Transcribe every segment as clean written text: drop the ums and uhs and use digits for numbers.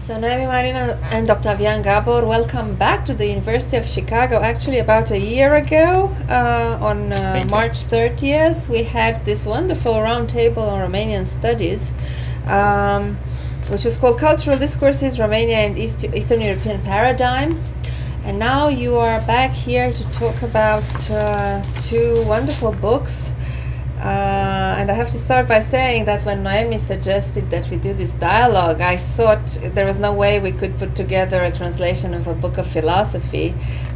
So Noemi Marin and Octavian Gabor, welcome back to the University of Chicago. Actually, about a year ago, on March 30th, we had this wonderful roundtable on Romanian studies, which was called Cultural Discourses, Romania and Eastern European Paradigm. And now you are back here to talk about two wonderful books. And I have to start by saying that when Noemi suggested that we do this dialogue, I thought there was no way we could put together a translation of a book of philosophy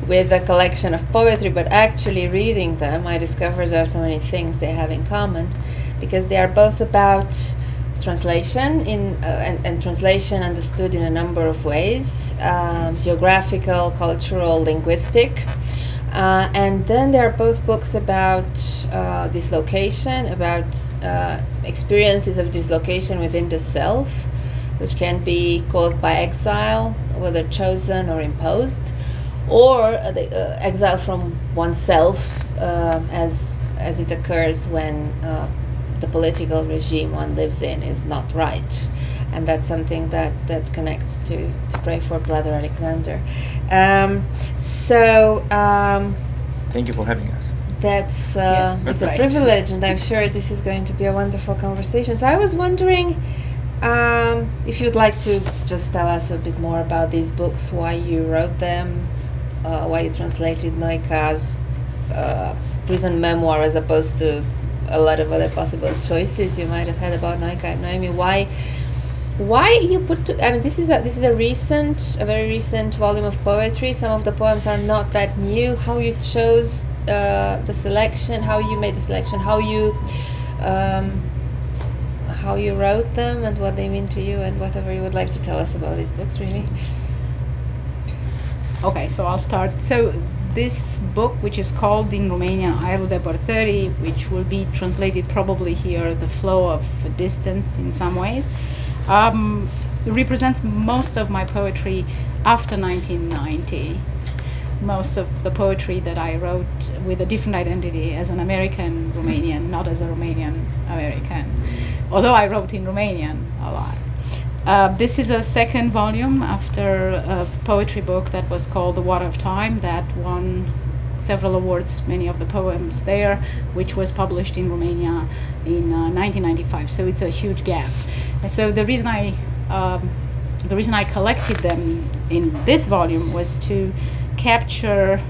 with a collection of poetry, but actually reading them, I discovered there are so many things they have in common, because they are both about translation and translation understood in a number of ways, geographical, cultural, linguistic. And then there are both books about dislocation, about experiences of dislocation within the self, which can be caused by exile, whether chosen or imposed, or the exile from oneself as it occurs when the political regime one lives in is not right. And that's something that connects to Pray for Brother Alexander. Thank you for having us. It's that's a right. privilege, and I'm sure this is going to be a wonderful conversation. So I was wondering if you'd like to just tell us a bit more about these books, why you wrote them, why you translated Noika's prison memoir as opposed to a lot of other possible choices you might have had about Noika and Noemi. Why you put? I mean, this is a very recent volume of poetry. Some of the poems are not that new. How you chose the selection? How you made the selection? How you wrote them, and what they mean to you, and whatever you would like to tell us about these books, really. Okay, so I'll start. So this book, which is called in Romanian Aerul de Bărtării, which will be translated probably here as the flow of distance in some ways, represents most of my poetry after 1990. Most of the poetry that I wrote with a different identity as an American Romanian, not as a Romanian American, although I wrote in Romanian a lot. This is a second volume after a poetry book that was called The Water of Time, that won several awards, many of the poems there, which was published in Romania in 1995. So it's a huge gap. And so the reason I collected them in this volume was to capture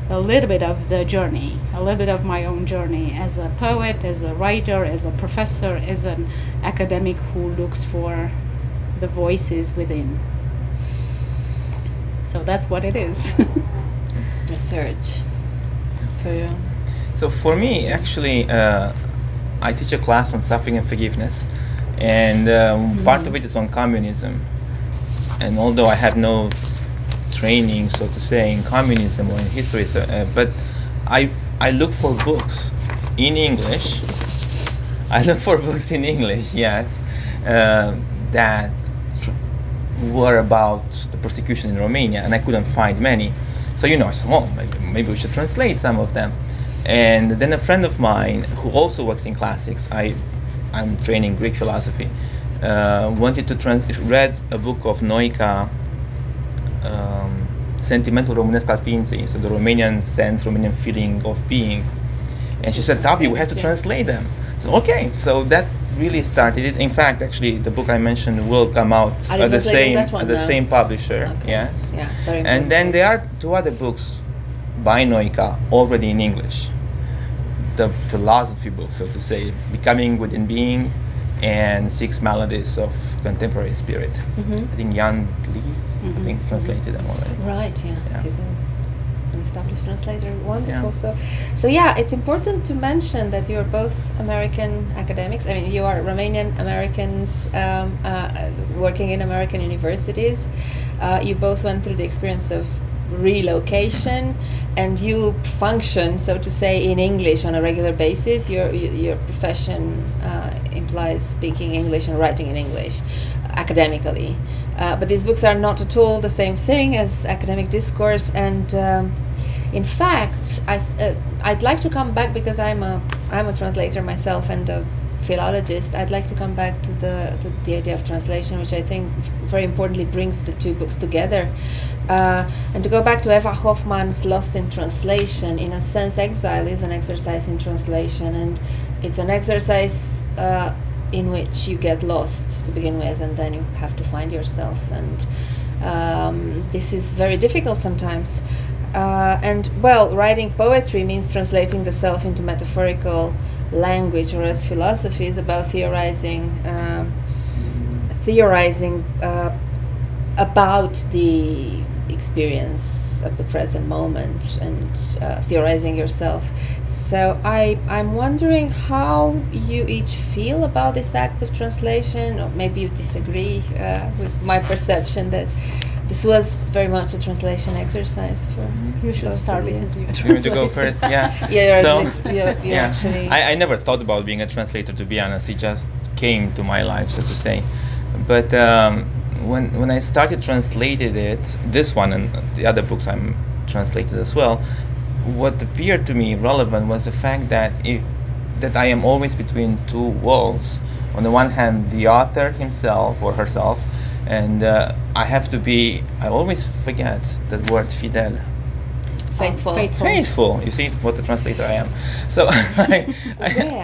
a little bit of the journey, a little bit of my own journey as a poet, as a writer, as a professor, as an academic who looks for the voices within. So that's what it is. A search for you. So for me, actually, I teach a class on suffering and forgiveness, and part of it is on communism. And although I have no training, so to say, in communism or in history, but I look for books in English. I look for books in English, yes, that were about the persecution in Romania, and I couldn't find many. So I said, well, maybe we should translate some of them. And then a friend of mine who also works in classics, I'm training Greek philosophy, wanted to read a book of Noica, Sentimentul Românesc al Ființei, so the Romanian sense, Romanian feeling of being. And she said, Tavi, we have to translate them. So okay, so that really started it. In fact, actually, the book I mentioned will come out at the same publisher. Okay. Yes. Yeah, very important. And then there are two other books by Noica already in English. The philosophy book, so to say, Becoming Within Being, and Six Maladies of Contemporary Spirit. I think Jan Lee, I think translated them already. Right. Yeah. He's an established translator. Wonderful. Yeah. So yeah, it's important to mention that you are both American academics. I mean, you are Romanian Americans working in American universities. You both went through the experience of relocation, and you function, so to say, in English on a regular basis. Your profession implies speaking English and writing in English academically. But these books are not at all the same thing as academic discourse, and in fact, I'd like to come back, because I'm a translator myself and a philologist, I'd like to come back to the idea of translation, which I think very importantly brings the two books together. And to go back to Eva Hoffmann's Lost in Translation, in a sense, exile is an exercise in translation, and it's an exercise in which you get lost to begin with, and then you have to find yourself. And this is very difficult sometimes. And well, writing poetry means translating the self into metaphorical language, whereas philosophy is about theorizing about the experience of the present moment and theorizing yourself. So I'm wondering how you each feel about this act of translation, or maybe you disagree with my perception that this was very much a translation exercise for. You should start because you. You want to go first? Yeah. You actually. I never thought about being a translator, to be honest. It just came to my life, so to say. But when I started translated it, this one and the other books I'm translated as well, what appeared to me relevant was the fact that that I am always between two worlds. On the one hand, the author himself or herself, and I always forget that word, fidèle. Faithful. You see what a translator I am. So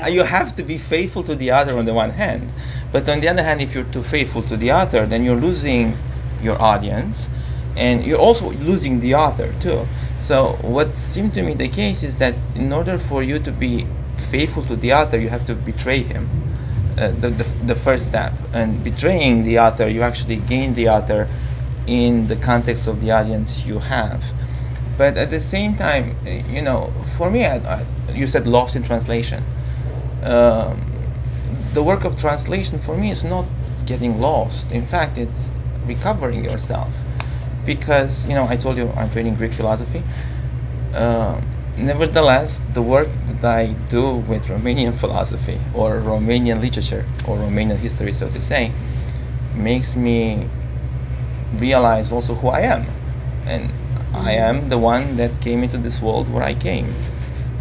you have to be faithful to the other on the one hand, but on the other hand, if you're too faithful to the author, then you're losing your audience, and you're also losing the author too. So what seemed to me the case is that in order for you to be faithful to the author, you have to betray him. The first step, and betraying the author, you actually gain the author in the context of the audience you have. But at the same time, for me, you said lost in translation. The work of translation for me is not getting lost. In fact, it's recovering yourself. Because, I told you I'm training Greek philosophy. Nevertheless, the work that I do with Romanian philosophy or Romanian literature or Romanian history, so to say, makes me realize also who I am. And I am the one that came into this world where I came.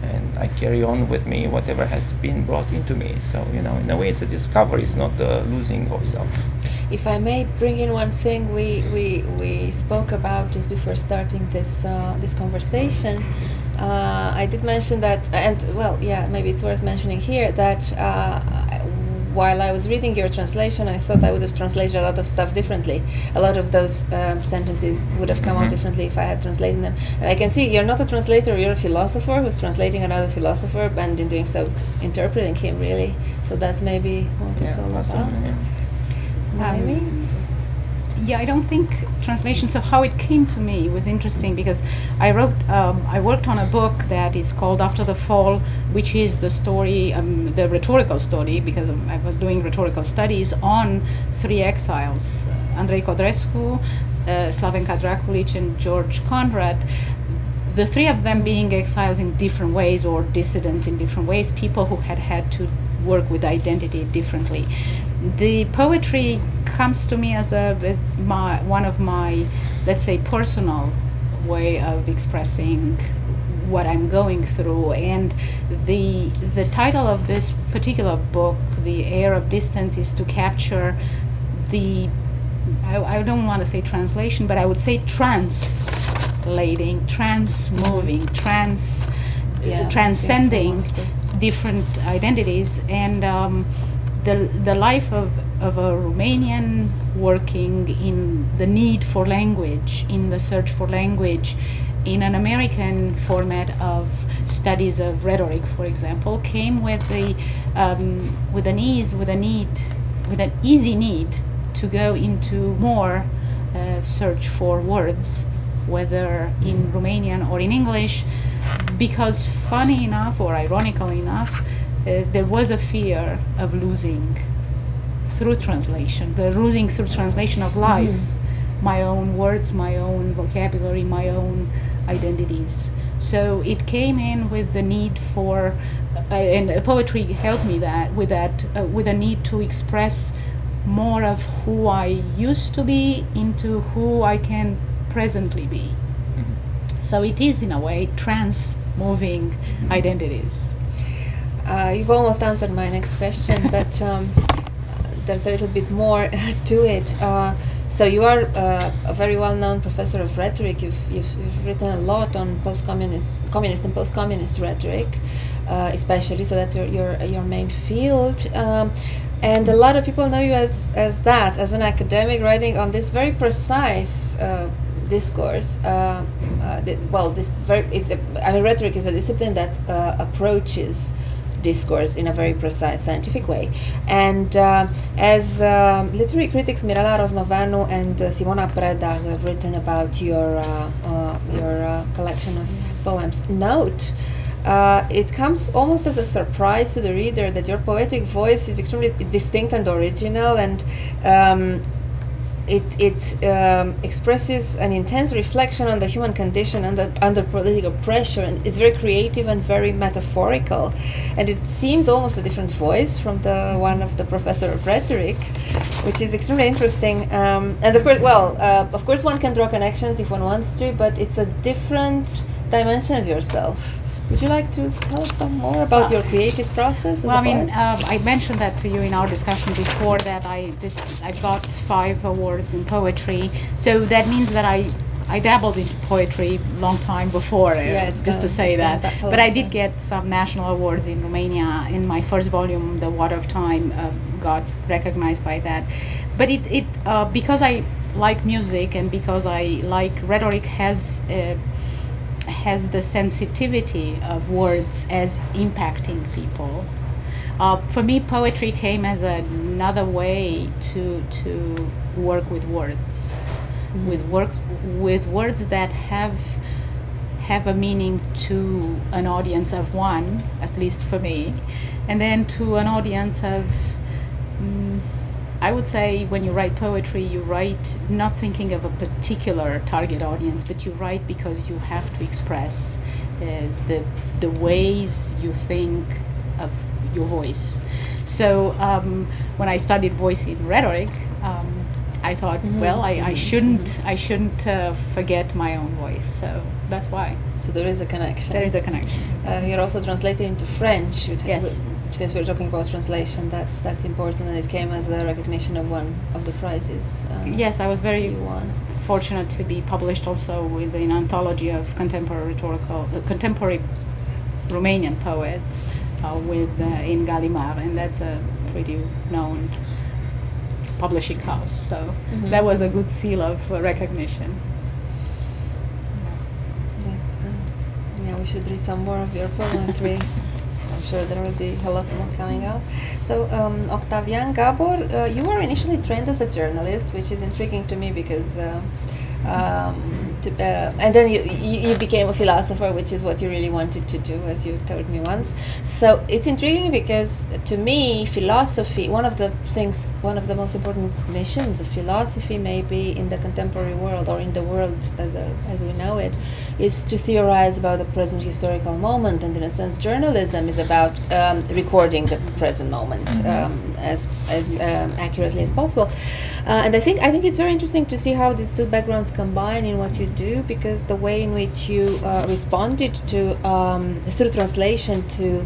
And I carry on with me whatever has been brought into me. So, in a way, it's a discovery. It's not the losing of self. If I may bring in one thing we spoke about just before starting this conversation, I did mention that, and maybe it's worth mentioning here that while I was reading your translation, I thought I would have translated a lot of stuff differently. A lot of those sentences would have come out differently if I had translated them. And I can see you're not a translator, you're a philosopher who's translating another philosopher, and in doing so, interpreting him, really. So that's maybe what it's all about. I don't think translation. So how it came to me was interesting because I worked on a book that is called After the Fall, which is the story, the rhetorical story, because I was doing rhetorical studies on three exiles, Andrei Codrescu, Slavenka Drakulic, and George Conrad. The three of them being exiles in different ways or dissidents in different ways, people who had to work with identity differently. The poetry comes to me as one of my, let's say, personal way of expressing what I'm going through. And the title of this particular book, The Air of Distance, is to capture the, I don't want to say translation, but I would say translating, trans-moving, transcending different identities. And the life of a Romanian working in the need for language, in the search for language, in an American format of studies of rhetoric, for example, came with an easy need to go into more search for words, whether in Romanian or in English, because funny enough or ironically enough, there was a fear of losing through translation, of life, my own words, my own vocabulary, my own identities. So it came in with the need for, and poetry helped me with a need to express more of who I used to be into who I can presently be. So it is, in a way, trans-moving identities. You've almost answered my next question, but there's a little bit more to it. So you are a very well-known professor of rhetoric. You've written a lot on communist and post-communist rhetoric, especially. So that's your main field. And a lot of people know you as an academic writing on this very precise discourse. Rhetoric is a discipline that approaches discourse in a very precise scientific way. And as literary critics Mirela Roznovanu and Simona Preda, who have written about your collection of poems, note, it comes almost as a surprise to the reader that your poetic voice is extremely distinct and original, and it expresses an intense reflection on the human condition under political pressure, and it's very creative and very metaphorical, and it seems almost a different voice from the one of the professor of rhetoric, which is extremely interesting. And of course one can draw connections if one wants to, but it's a different dimension of yourself. Would you like to tell us some more about your creative process? I mentioned that to you in our discussion before, that I got 5 awards in poetry. So that means that I dabbled into poetry long time before, just to say that. But I did get some national awards in Romania. In my first volume, The Water of Time, got recognized by that. But because I like music and because I like rhetoric, has the sensitivity of words as impacting people. For me, poetry came as another way to work with words, with words that have a meaning to an audience of one, at least for me, and then to an audience of. I would say when you write poetry, you write not thinking of a particular target audience, but you write because you have to express the ways you think of your voice. So when I studied voice in rhetoric, I thought, I shouldn't forget my own voice. So that's why. So there is a connection. There is a connection. You're also translated into French. Yes. Since we're talking about translation, that's important, and it came as a recognition of one of the prizes. Yes, I was very fortunate to be published also with an anthology of contemporary Romanian poets in Gallimard, and that's a pretty known publishing house. So that was a good seal of recognition. We should read some more of your poetry. I'm sure there will be a lot more coming up. So, Octavian Gabor, you were initially trained as a journalist, which is intriguing to me because and then you became a philosopher, which is what you really wanted to do, as you told me once. So it's intriguing because to me, philosophy, one of the most important missions of philosophy, maybe in the contemporary world or in the world as we know it, is to theorize about the present historical moment. And in a sense, journalism is about recording the present moment as accurately as possible. And I think it's very interesting to see how these two backgrounds combine in what you do, because the way in which you responded to through translation to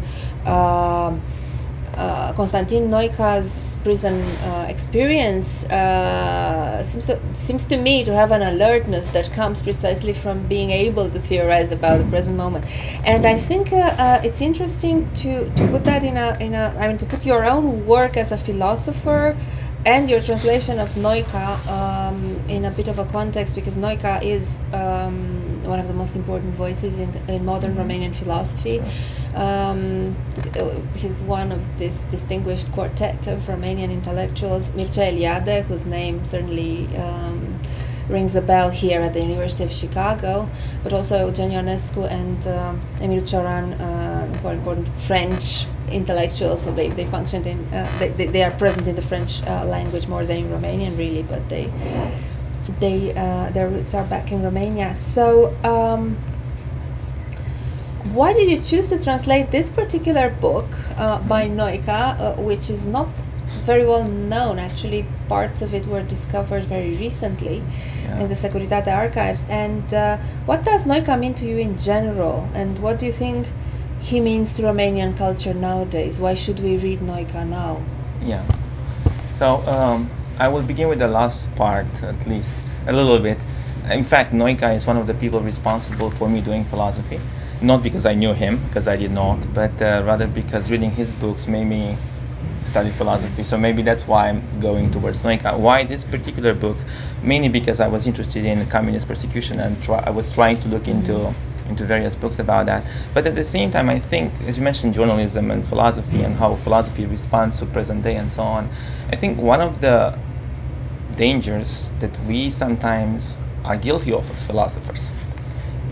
Constantin Noica's prison experience seems to me to have an alertness that comes precisely from being able to theorize about the present moment. And I think it's interesting to put that to put your own work as a philosopher and your translation of Noica in a bit of a context, because Noica is one of the most important voices in modern Romanian philosophy. He's one of this distinguished quartet of Romanian intellectuals, Mircea Eliade, whose name certainly rings a bell here at the University of Chicago, but also Eugen Ionescu and Emil Cioran, who are important French intellectuals. So they functioned in they are present in the French language more than in Romanian, really, but their roots are back in Romania. So why did you choose to translate this particular book by Noica, which is not very well known? Actually, parts of it were discovered very recently in the Securitate archives. And what does Noica mean to you in general? And what do you think he means to Romanian culture nowadays. Why should we read Noica now? Yeah. So I will begin with the last part, at least a little bit. In fact, Noica is one of the people responsible for me doing philosophy. Not because I knew him, because I did not, but rather because reading his books made me study philosophy. So maybe that's why I'm going towards Noica. Why this particular book? Mainly because I was interested in communist persecution, and I was trying to look into various books about that. But at the same time, I think, as you mentioned, journalism and philosophy and how philosophy responds to present day and so on, I think one of the dangers that we sometimes are guilty of as philosophers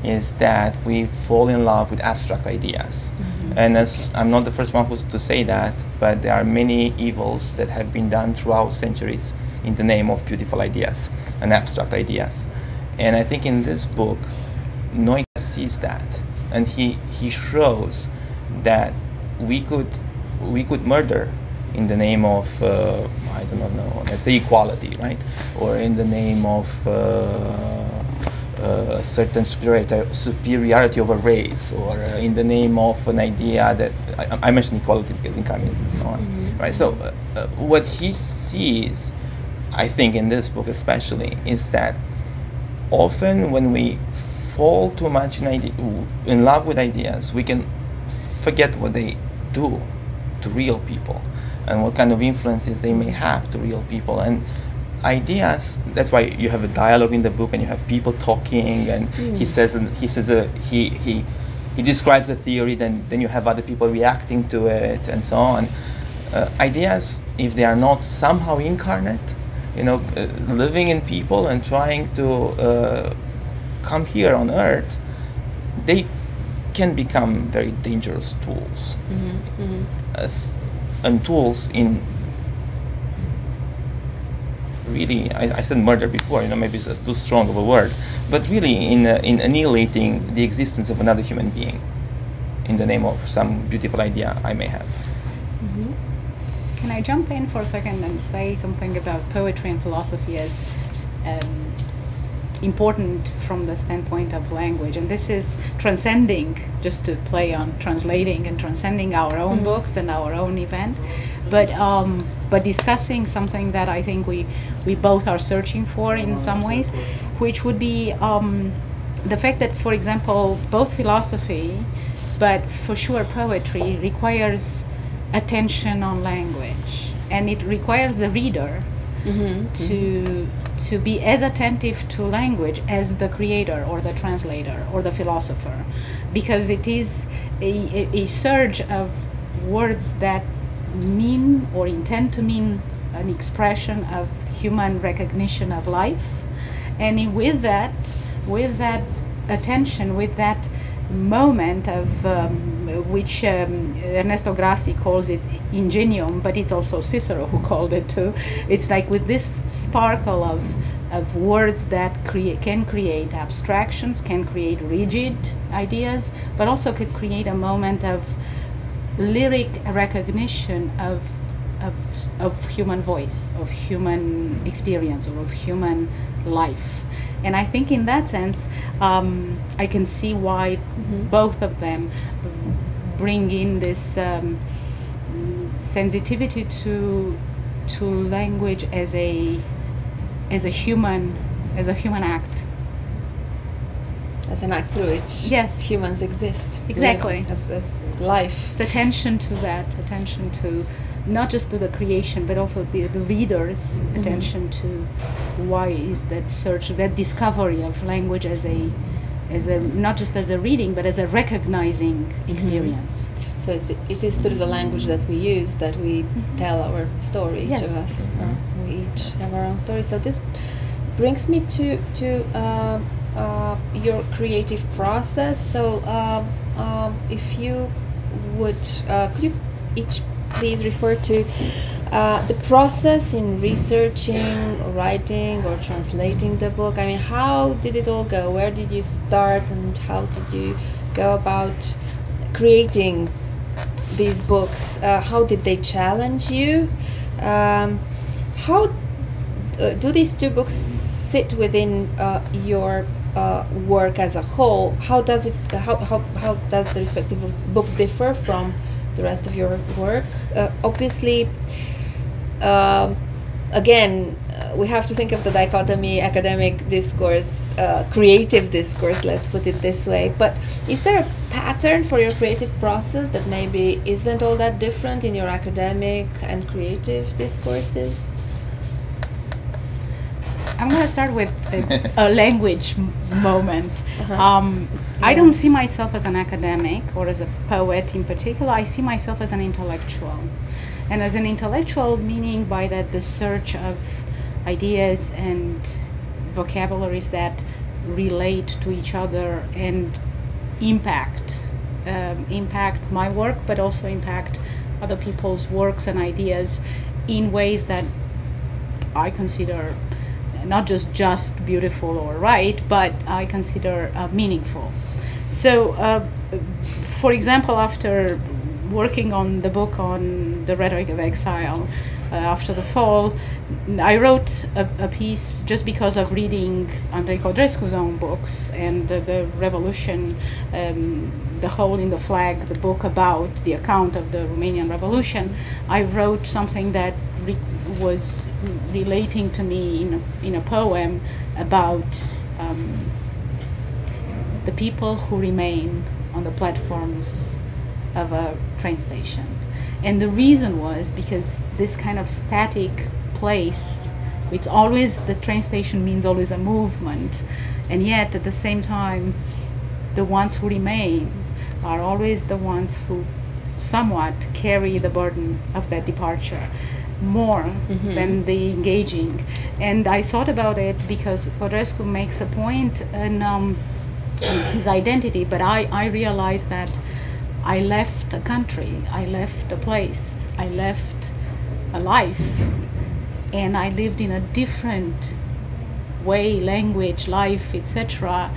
is that we fall in love with abstract ideas. And as I'm not the first one to say that, but there are many evils that have been done throughout centuries in the name of beautiful ideas and abstract ideas. And I think in this book, Noica sees that, and he shows that we could murder in the name of I don't know, let's say equality, right? Or in the name of a certain superiority of a race, or in the name of an idea that I mentioned equality because in communism and so on, right? So what he sees, I think, in this book especially, is that often when we fall too much in love with ideas, we can forget what they do to real people and what kind of influences they may have to real people. And ideas, that's why you have a dialogue in the book and you have people talking, and he describes a theory, then you have other people reacting to it and so on. Ideas, if they are not somehow incarnate, living in people and trying to come here on earth, they can become very dangerous tools. And tools in really, I said murder before, maybe it's too strong of a word, but really in annihilating the existence of another human being in the name of some beautiful idea I may have. Can I jump in for a second and say something about poetry and philosophy as important from the standpoint of language? And this is transcending, just to play on translating and transcending our own books and our own event, but discussing something that I think we both are searching for in some ways, which would be the fact that, for example, both philosophy, but for sure poetry, requires attention on language, and it requires the reader to be as attentive to language as the creator or the translator or the philosopher, because it is a surge of words that mean or intend to mean an expression of human recognition of life, and with that attention, with that moment of which Ernesto Grassi calls it ingenium, but it's also Cicero who called it too. It's like with this sparkle of words that can create abstractions, can create rigid ideas, but also could create a moment of lyric recognition of human voice, of human experience, or of human life. And I think in that sense, I can see why both of them bring in this sensitivity to language as a human act. As an act through which humans exist. Exactly. As life. It's attention to that, attention to not just to the creation, but also the reader's attention to why is that search, that discovery of language as a not just as a reading, but as a recognizing experience. So it is through the language that we use that we tell our story, each of us. We each have our own story. So this brings me to your creative process. So if you would, could you each please refer to the process in researching, writing, or translating the book? I mean, how did it all go? Where did you start, and how did you go about creating these books? How did they challenge you? How do these two books sit within your work as a whole, how does it how does the respective book differ from the rest of your work? Obviously, again, we have to think of the dichotomy: academic discourse, creative discourse. Let's put it this way. But is there a pattern for your creative process that maybe isn't all that different in your academic and creative discourses? I'm going to start with a language moment. Uh-huh. I don't see myself as an academic or as a poet in particular. I see myself as an intellectual. And as an intellectual, meaning by that the search of ideas and vocabularies that relate to each other and impact my work, but also impact other people's works and ideas in ways that I consider not just beautiful or right, but I consider meaningful. So, for example, after working on the book on the rhetoric of exile, after the fall, I wrote a piece just because of reading Andrei Codrescu's own books and the revolution, The Hole in the Flag, the book about the account of the Romanian Revolution. I wrote something that was relating to me in a poem about the people who remain on the platforms of a train station. And the reason was because this kind of static place, it's always, the train station means always a movement, and yet at the same time the ones who remain are always the ones who somewhat carry the burden of that departure more than the engaging. And I thought about it because Codrescu makes a point in his identity, but I realized that I left a country, I left a place, I left a life, and I lived in a different way, language, life, etc.,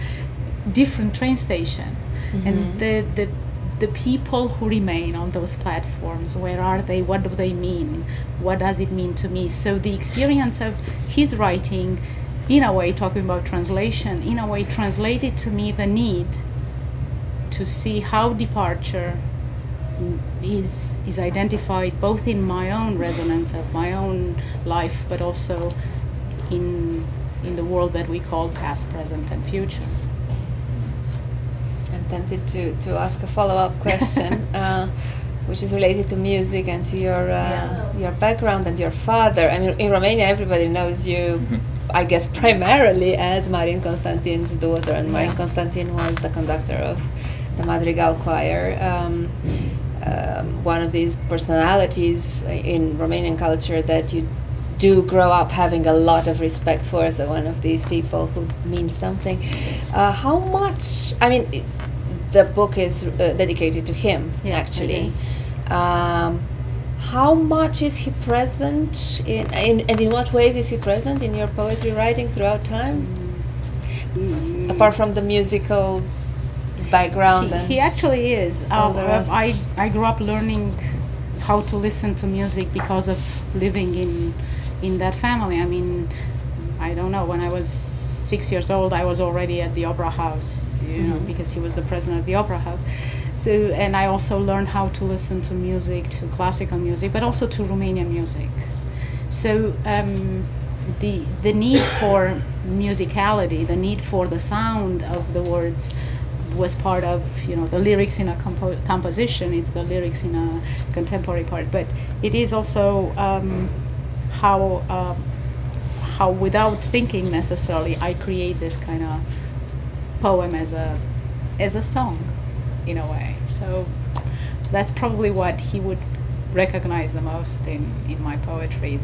different train station. And the people who remain on those platforms, where are they, what do they mean, what does it mean to me? So the experience of his writing, in a way, talking about translation, in a way translated to me the need to see how departure is identified both in my own resonance of my own life, but also in the world that we call past, present, and future. I'm tempted to ask a follow-up question, which is related to music and to your background and your father. I mean, in Romania, everybody knows you, I guess, primarily as Marin Constantin's daughter, and Marin Constantin was the conductor of the Madrigal Choir, one of these personalities in Romanian culture that you do grow up having a lot of respect for, so one of these people who means something. How much, I mean, the book is dedicated to him, actually. How much is he present and in what ways is he present in your poetry writing throughout time? Apart from the musical background. He actually is. I grew up learning how to listen to music because of living in that family. I mean, I don't know, when I was 6 years old, I was already at the opera house, you know, because he was the president of the opera house. So, and I also learned how to listen to music, to classical music, but also to Romanian music. So the need for musicality, the need for the sound of the words was part of, you know, the lyrics in a composition. It's the lyrics in a contemporary part, but it is also how without thinking necessarily, I create this kind of poem as a song, in a way. So that's probably what he would recognize the most in my poetry,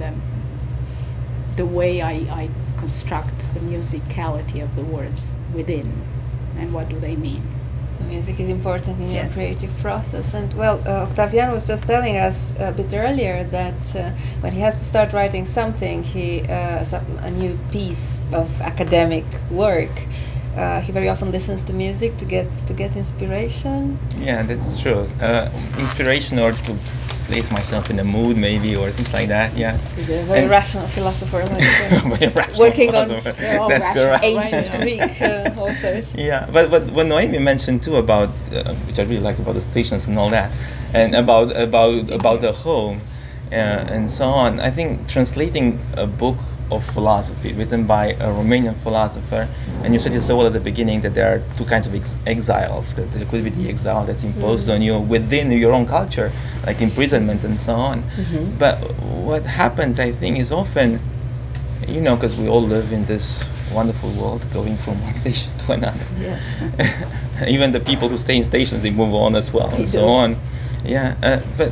the way I construct the musicality of the words within, and what do they mean. So music is important in your creative process. And well, Octavian was just telling us a bit earlier that when he has to start writing something, a new piece of academic work, he very often listens to music to get inspiration. Yeah, that's true. Inspiration, or to place myself in the mood, maybe, or things like that. Yes. He's a very rational philosopher, like Very rational working philosopher. on That's correct. ancient Greek authors. Yeah, but what Noemi mentioned too about, which I really like, about the stations and all that, and about the home, and so on. I think translating a book of philosophy written by a Romanian philosopher, and you said it so well at the beginning that there are two kinds of exiles. There could be the exile that's imposed on you within your own culture, like imprisonment and so on. But what happens, I think, is often, you know, because we all live in this wonderful world, going from one station to another. Yes. Even the people who stay in stations, they move on as well, and so on. Yeah, but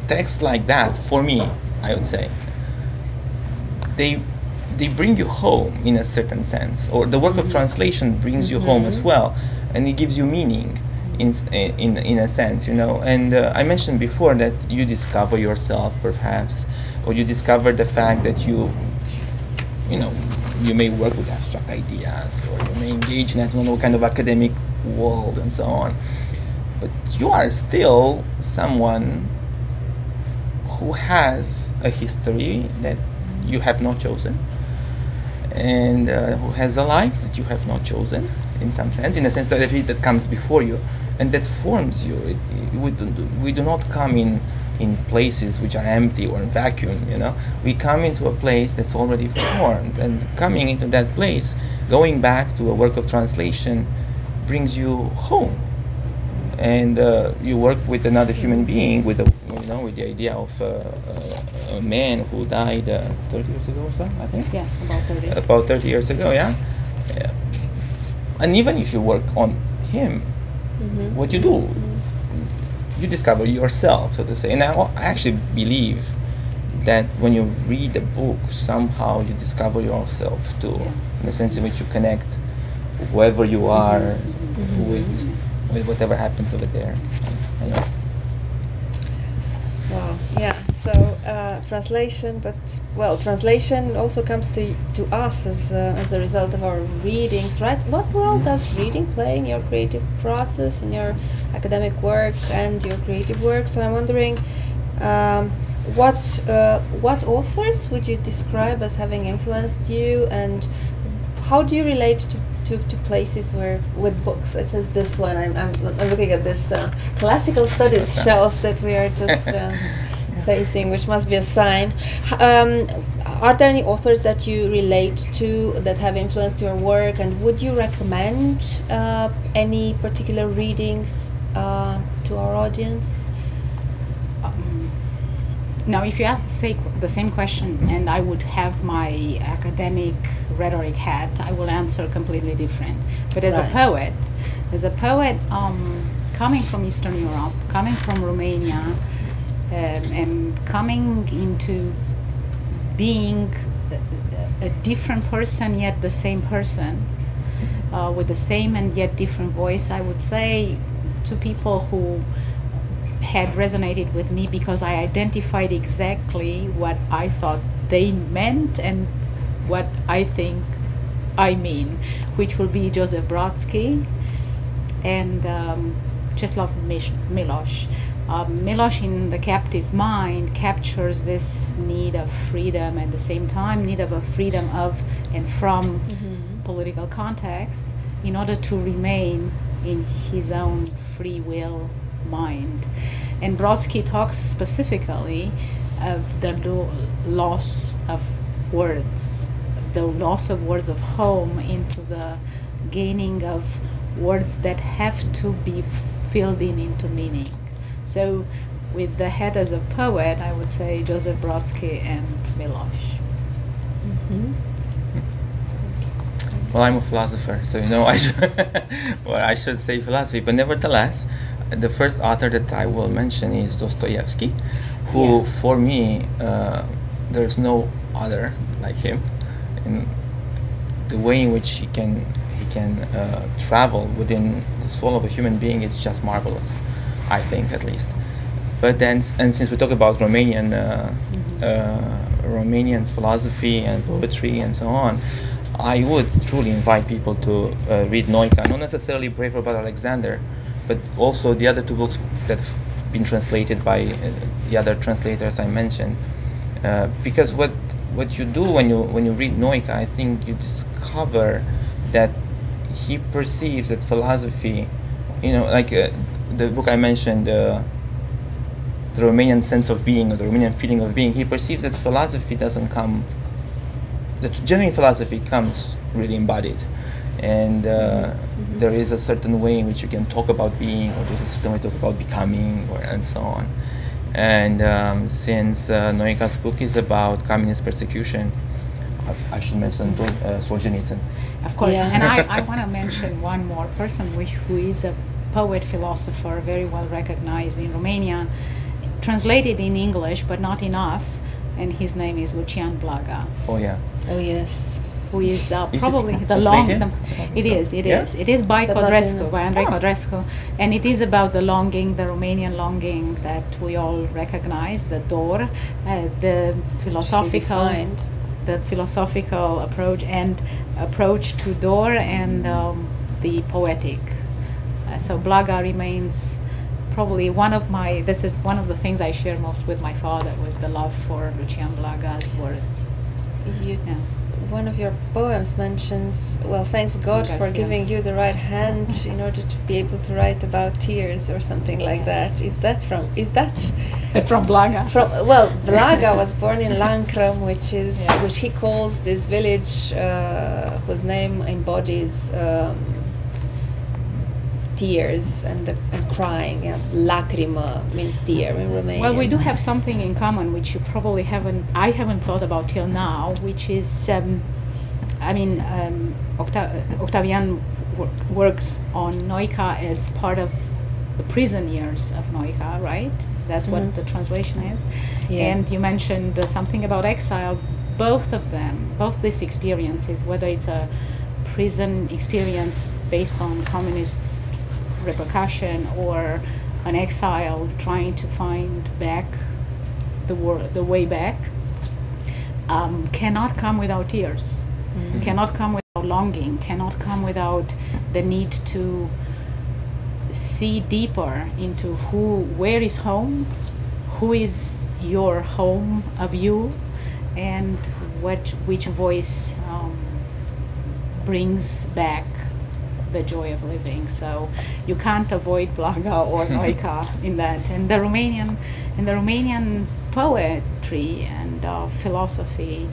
texts like that, for me, I would say, they bring you home in a certain sense, or the work of translation brings you home as well, and it gives you meaning in a sense, you know. And I mentioned before that you discover yourself, perhaps, or you discover the fact that you know, you may work with abstract ideas, or you may engage in I don't know kind of academic world and so on, but you are still someone who has a history that you have not chosen, and who has a life that you have not chosen, in some sense, in a sense that everything that comes before you and that forms you. We do not come in places which are empty or in vacuum, you know. We come into a place that's already formed, and coming into that place, going back to a work of translation, brings you home. And you work with another human being, with with the idea of a man who died 30 years ago or so, I think. Yeah, about 30. About 30 years ago, yeah. And even if you work on him, what you do, you discover yourself, so to say. And I actually believe that when you read a book, somehow you discover yourself too, in the sense in which you connect whoever you are with whatever happens over there. I know. Wow. Yeah. So translation, but translation also comes to us as a result of our readings, right? What role does reading play in your creative process, in your academic work and your creative work? So I'm wondering, what authors would you describe as having influenced you, and how do you relate to places with books such as this one? I'm looking at this classical studies shelf that we are just facing, which must be a sign. Are there any authors that you relate to that have influenced your work, and would you recommend any particular readings to our audience? Now, if you ask the same question and I would have my academic rhetoric hat, I will answer completely different. But as a poet, coming from Eastern Europe, coming from Romania, and coming into being a different person yet the same person, with the same and yet different voice, I would say to people who had resonated with me because I identified exactly what I thought they meant and what I think I mean, which will be Joseph Brodsky and Czesław Milosz. Milosz in The Captive Mind captures this need of freedom, at the same time need of a freedom of and from political context in order to remain in his own free will mind. And Brodsky talks specifically of the loss of words, the loss of words of home into the gaining of words that have to be filled into meaning. So with the head as a poet, I would say Joseph Brodsky and Milosz. Well, I'm a philosopher, so I should say philosophy, but nevertheless, the first author that I will mention is Dostoevsky, who, for me, there's no other like him. In the way in which he can travel within the soul of a human being is just marvelous, I think, at least. But then, and since we talk about Romanian philosophy and poetry and so on, I would truly invite people to read Noica, not necessarily Brave Robot Alexander, but also the other two books that been translated by the other translators I mentioned. Because what you do when you read Noica, I think you discover that he perceives that philosophy, like the book I mentioned, the Romanian sense of being, or the Romanian feeling of being, he perceives that philosophy doesn't come, that genuine philosophy comes really embodied. And there is a certain way in which you can talk about being, or there's a certain way to talk about becoming, and so on. And since Noica's book is about communist persecution, I should mention Solzhenitsyn. Of course, yeah. And I want to mention one more person who is a poet, philosopher, very well recognized in Romania, translated in English, but not enough, and his name is Lucian Blaga. Oh yeah. Oh yes. Who is probably the long... It is by Codrescu, by Andrei Codrescu, and it is about the longing, the Romanian longing that we all recognize, the dor, the philosophical approach to dor, and the poetic. So Blaga remains probably this is one of the things I share most with my father, was the love for Lucian Blaga's words. One of your poems mentions, well, thanks God for giving you the right hand in order to be able to write about tears, or something like that. Is that from Blaga? Blaga was born in Lancram, which he calls this village whose name embodies tears and crying. Lacrima means tear in Romanian. Well, we do have something in common, which you probably I haven't thought about till now, which is, Octavian works on Noica as part of the prison years of Noica, right? That's what the translation is. Yeah. And you mentioned something about exile. Both these experiences, whether it's a prison experience based on communist repercussion, or an exile trying to find back the way back, cannot come without tears, cannot come without longing, cannot come without the need to see deeper into where is home, who is your home of you, and which voice brings back the joy of living. So you can't avoid Blaga or Noica in that. And the Romanian poetry and philosophy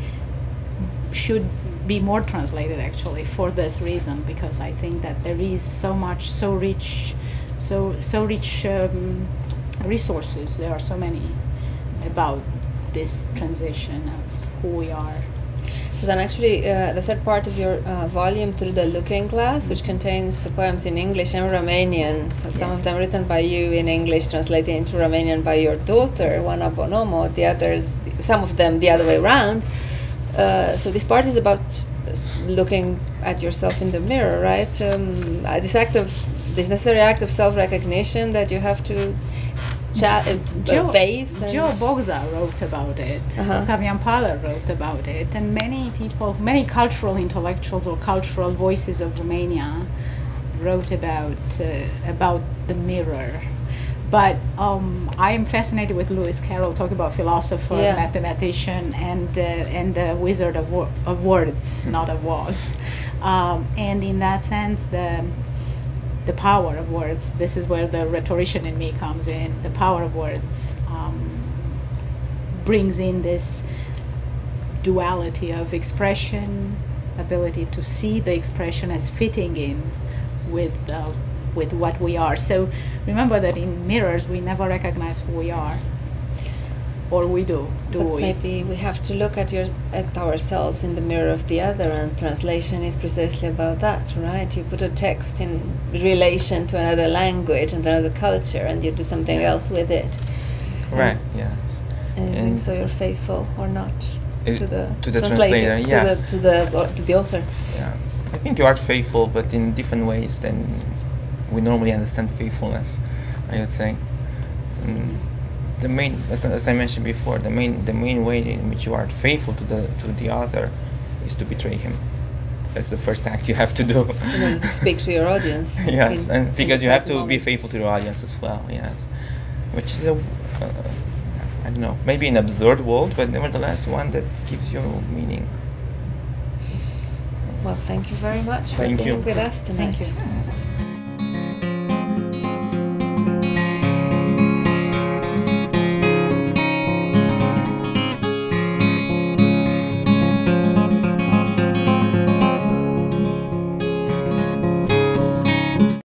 should be more translated, actually, for this reason, because I think that there is so rich resources. There are so many about this transition of who we are. So then actually the third part of your volume, Through the Looking Glass, which contains poems in English and Romanian, so some of them written by you in English, translated into Romanian by your daughter, Oana Bonomo, the others, some of them the other way around. So this part is about looking at yourself in the mirror, right? This necessary act of self-recognition that you have to face. Joe Bogza wrote about it. Octavian Gabor wrote about it, and many people, many cultural intellectuals or cultural voices of Romania wrote about the mirror. But I am fascinated with Lewis Carroll, talking about philosopher, mathematician, and wizard of words, not of was. And in that sense, the power of words, this is where the rhetorician in me comes in. The power of words brings in this duality of expression, ability to see the expression as fitting in with what we are. So remember that in mirrors we never recognize who we are. Or we do we? Maybe we have to look at ourselves in the mirror of the other, and translation is precisely about that, right? You put a text in relation to another language and another culture, and you do something else with it. Right. Yes. And so you're faithful or not to the translator, to the author. Yeah, I think you are faithful, but in different ways than we normally understand faithfulness, I would say. The main, as I mentioned before, the main way in which you are faithful to the author is to betray him. That's the first act you have to do. In order to speak to your audience. Yes, and because you have to be faithful to your audience as well. Yes, which is a I don't know, maybe an absurd world, but nevertheless one that gives you meaning. Well, thank you very much for Thank being you. with us tonight. Thank you.